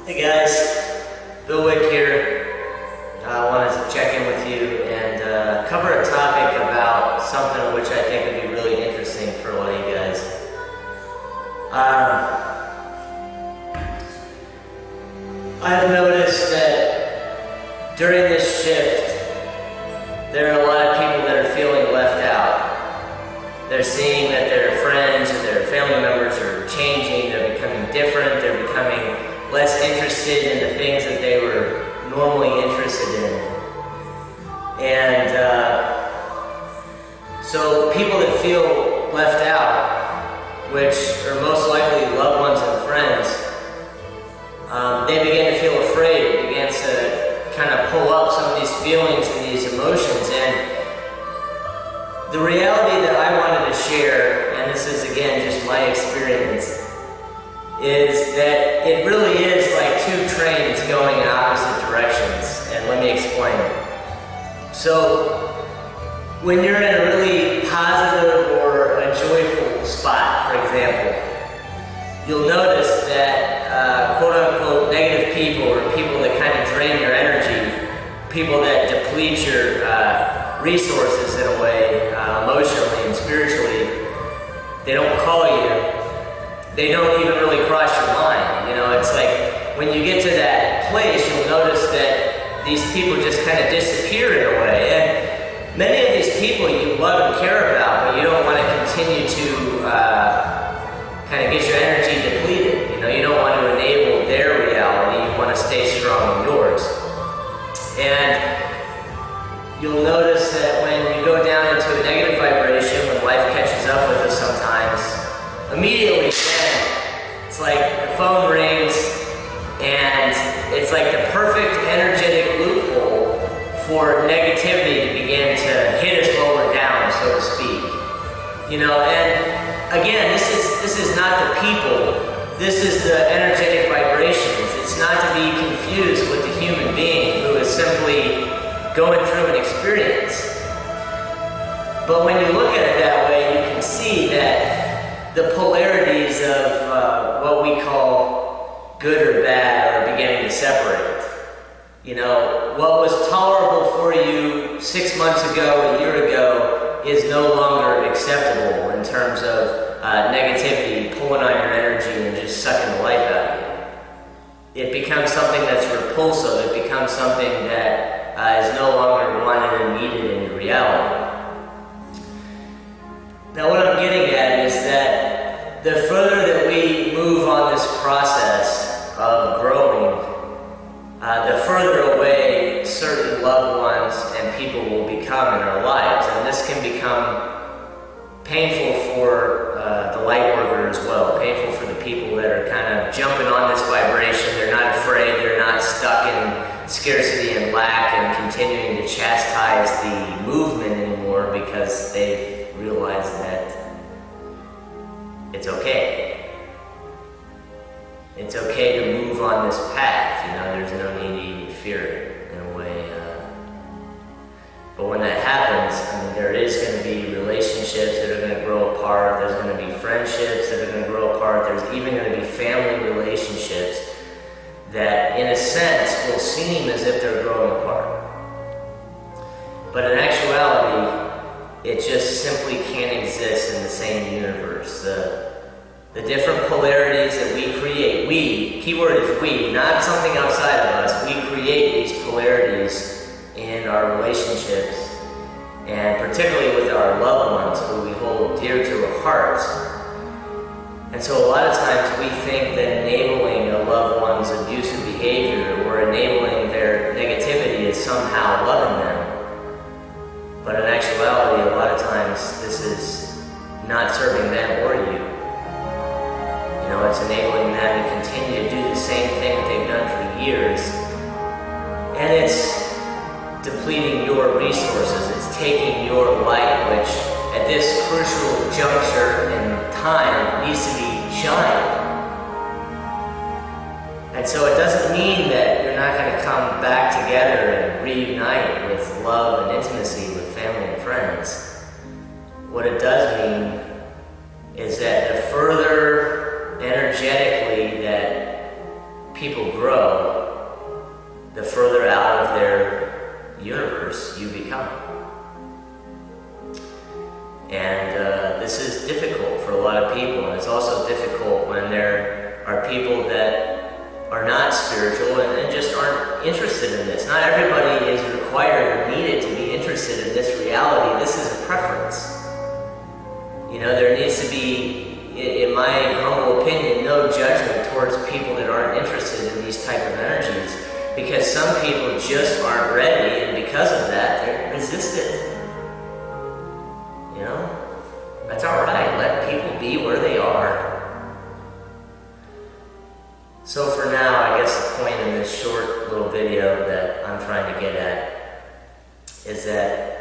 Hey guys, Bill Wick here. I wanted to check in with you and cover a topic about something which I think would be really interesting for a lot of you guys. I've noticed that during this shift, there are a lot of people that are feeling left out. They're seeing that their friends or their family members are changing, they're becoming different, they're becoming less interested in the things that they were normally interested in. And so people that feel left out, which are most likely loved ones and friends, they begin to feel afraid. It begins to kind of pull up some of these feelings and these emotions. And the reality that I wanted to share, and this is again just my experience, is that it really is like two trains going in opposite directions. And let me explain. So, when you're in a really positive or a joyful spot, for example, you'll notice that quote-unquote negative people, or people that kind of drain your energy, people that deplete your resources in a way, emotionally and spiritually, they don't call you. They don't even really cross your mind. You know, it's like when you get to that place, you'll notice that these people just kind of disappear in a way. And many of these people you love and care about, but you don't want to continue to kind of get your energy depleted. You know, you don't want to enable their reality. You want to stay strong in yours. And you'll notice that when you go down into a negative vibration, when life catches up with us sometimes, immediately it's like the phone rings and it's like the perfect energetic loophole for negativity to begin to hit us while we're down, so to speak. You know, and again, this is not the people, this is the energetic vibrations. It's not to be confused with the human being who is simply going through an experience. But when you look at it that way, you can see that the polarities of what we call good or bad are beginning to separate. You know, what was tolerable for you 6 months ago, a year ago, is no longer acceptable in terms of negativity pulling on your energy and just sucking the life out of you. It becomes something that's repulsive. It becomes something that is no longer wanted and needed in your reality. Now what I'm getting at is that the further that we move on this process of growing, the further away certain loved ones and people will become in our lives. And this can become painful for the light worker as well, painful for the people that are kind of jumping on this vibration. They're not afraid, they're not stuck in scarcity and lack and continuing to chastise the movement anymore because they've realized that it's okay. It's okay to move on this path, you know, there's no need to even fear it in a way. But when that happens, I mean, there is going to be relationships that are going to grow apart, there's going to be friendships that are going to grow apart, there's even going to be family relationships that, in a sense, will seem as if they're growing apart. But in actuality, it just simply can't exist in the same universe. The different polarities that we create, we, keyword is we, not something outside of us, we create these polarities in our relationships, and particularly with our loved ones who we hold dear to our hearts. And so a lot of times we think that enabling a loved one's abusive behavior or enabling their negativity is somehow loving them. But in actuality, a lot of times this is not serving them or you. You know, it's enabling them to continue to do the same thing that they've done for years. And it's depleting your resources. It's taking your light, which at this crucial juncture in time needs to be shined. And so it doesn't mean that you're not going to come back together and reunite with love and intimacy with family and friends. What it does mean is that the further energetically that people grow, the further out of their universe you become. And this is difficult for a lot of people, and it's also difficult when there are people that are not spiritual and just aren't interested in this. Not everybody is required or needed to be interested in this reality. This is a preference. You know, there needs to be, in my humble opinion, no judgment towards people that aren't interested in these type of energies, because some people just aren't ready, and because of that, they're resistant. You know? That's alright. Let people be where they are. So for now, I guess the point in this short little video that I'm trying to get at is that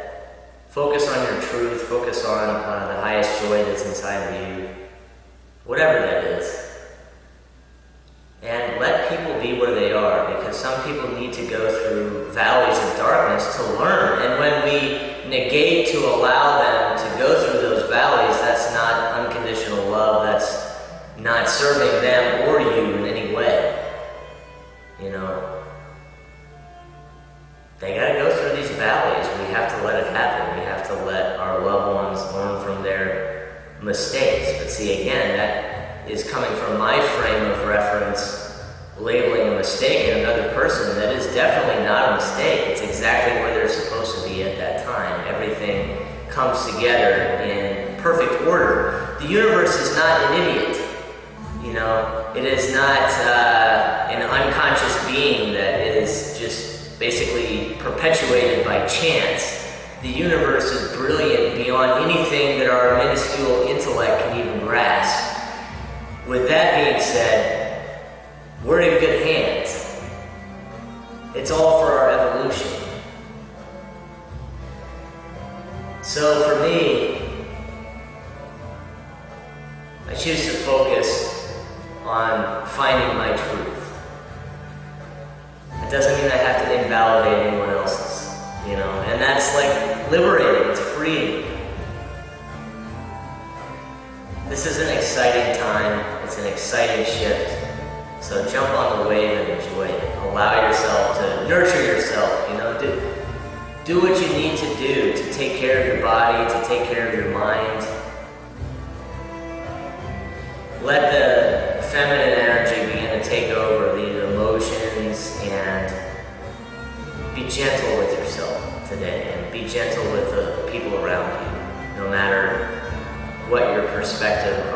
focus on your truth, focus on the highest joy that's inside of you, whatever that is. And let people be where they are, because some people need to go through valleys of darkness to learn. And when we negate to allow them to go through those valleys, that's not unconditional love, that's not serving them or you in any way. You know, they gotta go through these valleys. We have to let it happen. We have to let our loved ones learn from their mistakes. But see, again, that is coming from my frame of reference, labeling a mistake in another person. That is definitely not a mistake. It's exactly where they're supposed to be at that time. Everything comes together in perfect order. The universe is not an idiot. You know, it is not an unconscious being that is just basically perpetuated by chance. The universe is brilliant beyond anything that our minuscule intellect can even grasp. With that being said, we're in good hands. It's all for our evolution. So for me, I choose to focus on finding my truth. It doesn't mean I have to invalidate anyone else's, you know, and that's like liberating, it's freeing. This is an exciting time, it's an exciting shift, so jump on the wave and enjoy it. Allow yourself to nurture yourself, you know, do what you need to do to take care of your body, to take care of your mind. Let the feminine energy begin to take over the emotions, and be gentle with yourself today, and be gentle with the people around you, no matter what your perspective